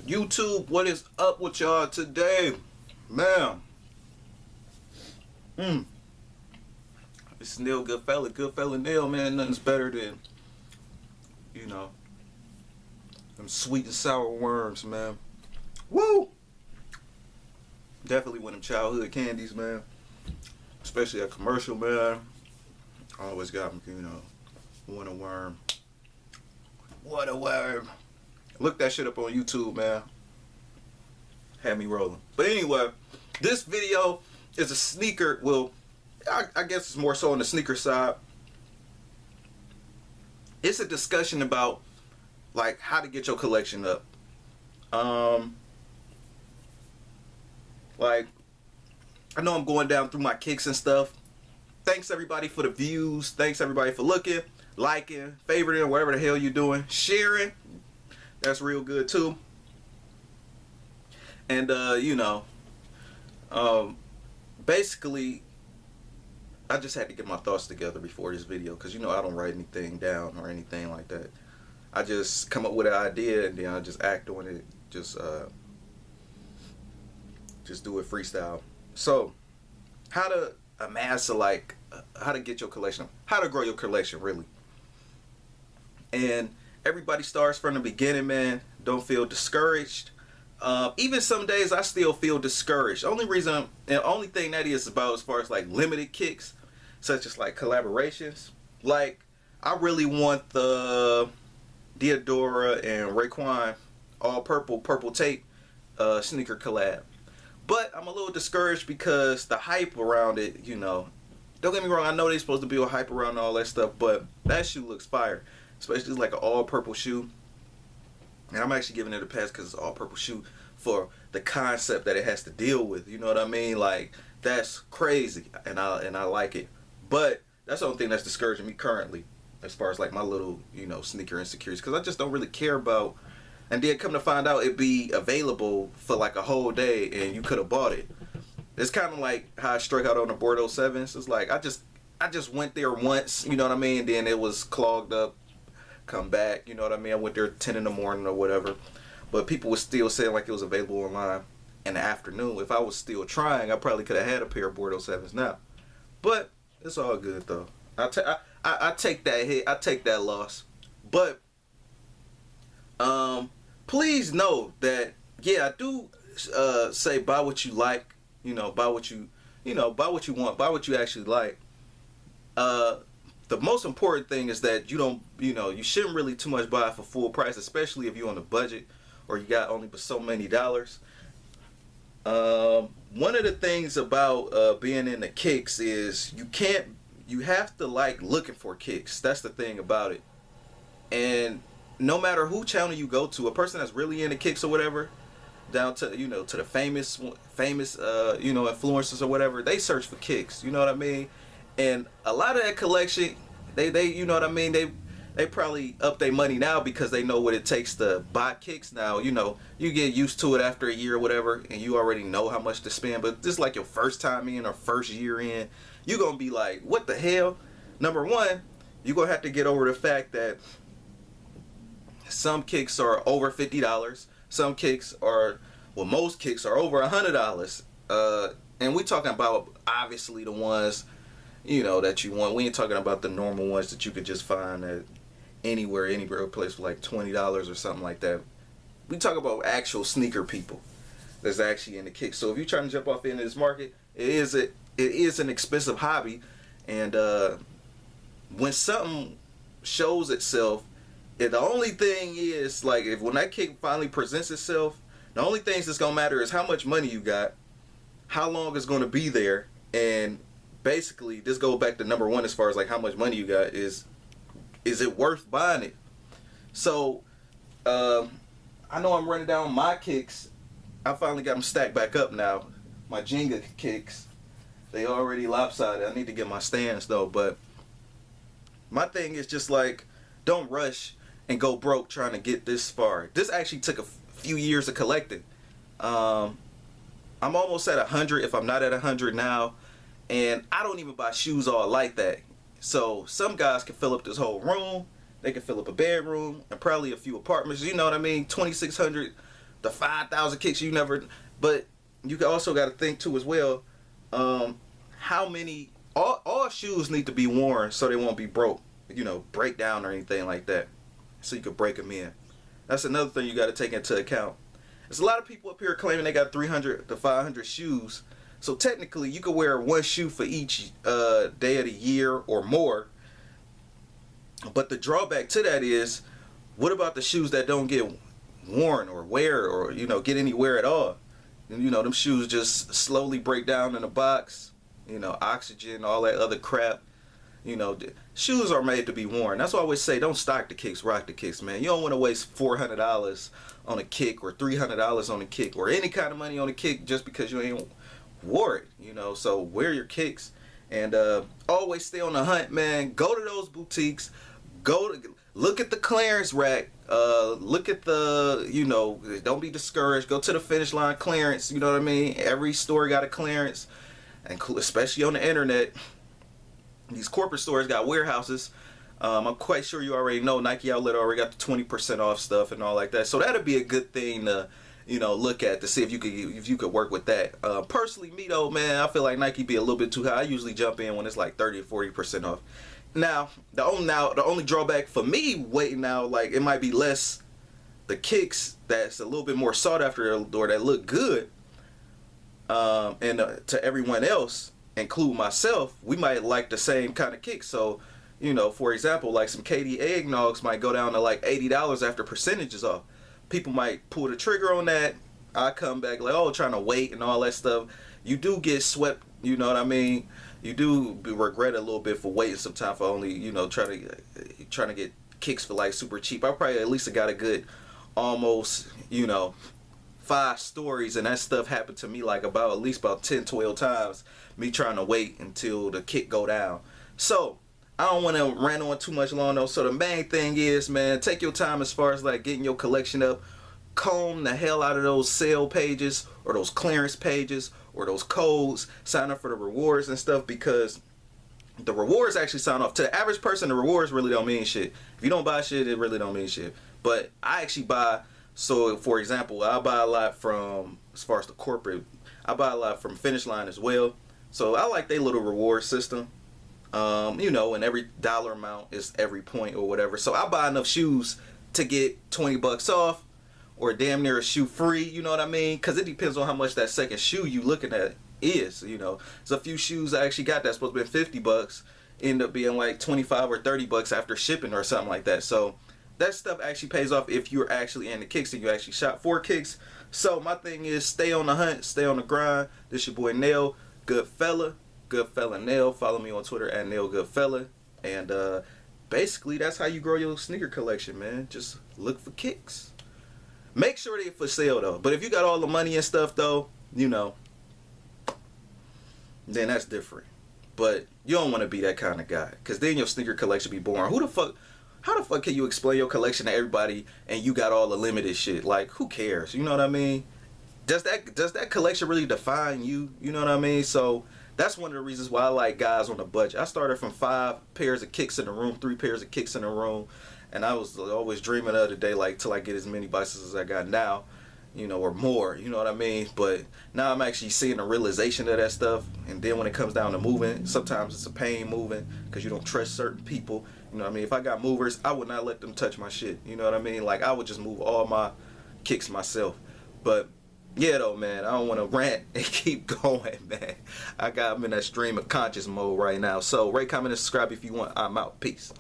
YouTube, what is up with y'all today? Man. It's Neil Goodfella Neil, man. Nothing's better than, you know, them sweet and sour worms, man. Woo! Definitely one of them childhood candies, man. Especially a commercial, man. I always got, you know, want a worm. What a worm. Look that shit up on YouTube, man. Had me rolling. But anyway, this video is a sneaker. Well, I guess it's more so on the sneaker side. It's a discussion about like how to get your collection up. Like, I know I'm going down through my kicks and stuff. Thanks everybody for the views. Thanks everybody for looking, liking, favoriting, whatever the hell you're doing, sharing. That's real good too. And you know, basically, I just had to get my thoughts together before this video, because you know I don't write anything down or anything like that. I just come up with an idea and then I just act on it. Just do it freestyle. So, how to amass how to get your collection, how to grow your collection really. And everybody starts from the beginning, man. Don't feel discouraged. Even some days I still feel discouraged. Only reason and only thing that is about as far as like limited kicks, such as like collaborations. Like, I really want the Diadora and Raekwon all purple tape sneaker collab. But I'm a little discouraged because the hype around it, you know, don't get me wrong, I know they're supposed to be a hype around all that stuff, but that shoe looks fire. Especially like an all purple shoe. And I'm actually giving it a pass because it's an all purple shoe for the concept that it has to deal with. You know what I mean? Like, that's crazy, and I like it. But that's the only thing that's discouraging me currently, as far as like my little, you know, sneaker insecurities, because I just don't really care about. And then come to find out it be available for like a whole day and you could have bought it. It's kind of like how I struck out on the Bordeaux 7s. It's like I just went there once, you know what I mean? Then it was clogged up, come back, you know what I mean? I went there 10 in the morning or whatever. But people were still saying like it was available online in the afternoon. If I was still trying, I probably could have had a pair of Bordeaux 7s now. But it's all good though. I take that hit. I take that loss. But please know that, yeah, I do say buy what you like, you know, buy what you buy what you want, buy what you actually like. The most important thing is that you don't, you know, you shouldn't really too much buy for full price, especially if you're on a budget or you got only but so many dollars. One of the things about being in the kicks is you have to like looking for kicks. That's the thing about it. And no matter who channel you go to, a person that's really into kicks or whatever, down to, you know, to the famous you know, influencers or whatever, they search for kicks, you know what I mean? And a lot of that collection, they you know what I mean, they probably up their money now because they know what it takes to buy kicks now. You know, you get used to it after a year or whatever and you already know how much to spend. But this is like your first time in or first year in, you're gonna be like, what the hell? Number one, you're gonna have to get over the fact that some kicks are over $50. Some kicks are, well, most kicks are over $100. And we talking about obviously the ones, you know, that you want. We ain't talking about the normal ones that you could just find at anywhere place for like $20 or something like that. We talk about actual sneaker people that's actually in the kicks. So if you're trying to jump off into this market, it is an expensive hobby. And when something shows itself, the only thing is, like, when that kick finally presents itself, the only things that's gonna matter is how much money you got, how long it's gonna be there, and basically this goes back to number one as far as like how much money you got is it worth buying it? So I know I'm running down my kicks. I finally got them stacked back up now. My Jenga kicks, they already lopsided. I need to get my stands though, but my thing is just like, don't rush and go broke trying to get this far. This actually took a few years of collecting. I'm almost at 100 if I'm not at 100 now, and I don't even buy shoes all like that. So some guys can fill up this whole room. They can fill up a bedroom and probably a few apartments. You know what I mean? 2,600 the 5,000 kicks you never. But you also got to think too as well. How many? All shoes need to be worn so they won't be broke. Break down or anything like that. So you could break them in. That's another thing you got to take into account. There's a lot of people up here claiming they got 300 to 500 shoes. So technically, you could wear one shoe for each day of the year or more. But the drawback to that is, what about the shoes that don't get worn or wear or get any wear at all? And, them shoes just slowly break down in a box. Oxygen, all that other crap. Shoes are made to be worn. That's why I always say, don't stock the kicks, rock the kicks, man. You don't want to waste $400 on a kick or $300 on a kick or any kind of money on a kick just because you ain't wore it. So wear your kicks and always stay on the hunt, man. Go to those boutiques. Look at the clearance rack. Look at the, don't be discouraged. Go to the finish line clearance. You know what I mean? Every store got a clearance, and especially on the internet. These corporate stores got warehouses. I'm quite sure you already know Nike Outlet already got the 20% off stuff and all like that. So that'd be a good thing to, look at to see if you could work with that. Personally, me though, man, I feel like Nike be a little bit too high. I usually jump in when it's like 30 or 40% off. Now, the only drawback for me waiting now, like it might be less the kicks that's a little bit more sought after or that look good, and to everyone else, include myself, we might like the same kind of kicks. So, for example, like some KD eggnogs might go down to like $80 after percentages off. People might pull the trigger on that. I come back like, trying to wait and all that stuff. You do get swept, you know what I mean? You do regret a little bit for waiting some time for only, trying to get kicks for like super cheap. I probably at least got a good almost, 5 stories, and that stuff happened to me like at least about 10, 12 times, me trying to wait until the kick go down. So I don't want to rant on too much long though. So the main thing is, man, take your time as far as like getting your collection up. Comb the hell out of those sale pages or those clearance pages or those codes. Sign up for the rewards and stuff, because the rewards actually sound off. To the average person, the rewards really don't mean shit. If you don't buy shit, it really don't mean shit. But I actually buy. So, for example, I buy a lot from, as far as the corporate, I buy a lot from Finish Line as well. So I like their little reward system. And every dollar amount is every point or whatever. So I buy enough shoes to get $20 off or damn near a shoe free, you know what I mean? Because it depends on how much that second shoe you looking at is, There's a few shoes I actually got that's supposed to be $50, end up being like 25 or $30 after shipping or something like that. So that stuff actually pays off if you're actually into kicks and you actually shop for kicks. So my thing is, stay on the hunt, stay on the grind. This your boy Nail, Goodfella Nail. Follow me on Twitter at Nail Goodfella. And basically that's how you grow your sneaker collection, man. Just look for kicks. Make sure they're for sale though. But if you got all the money and stuff though, then that's different. But you don't want to be that kind of guy, because then your sneaker collection be boring. How the fuck can you explain your collection to everybody and you got all the limited shit? Like, who cares? You know what I mean? Does that collection really define you? You know what I mean? So that's one of the reasons why I like guys on a budget. I started from 5 pairs of kicks in the room, 3 pairs of kicks in the room, and I was always dreaming of the day like till I get as many bicycles as I got now, or more. You know what I mean? But now I'm actually seeing the realization of that stuff. And then when it comes down to moving, sometimes it's a pain moving because you don't trust certain people. You know what I mean? If I got movers, I would not let them touch my shit. You know what I mean? Like, I would just move all my kicks myself. But yeah, though, man, I don't want to rant and keep going, man. I'm in that stream of conscious mode right now. So rate, comment, and subscribe if you want. I'm out. Peace.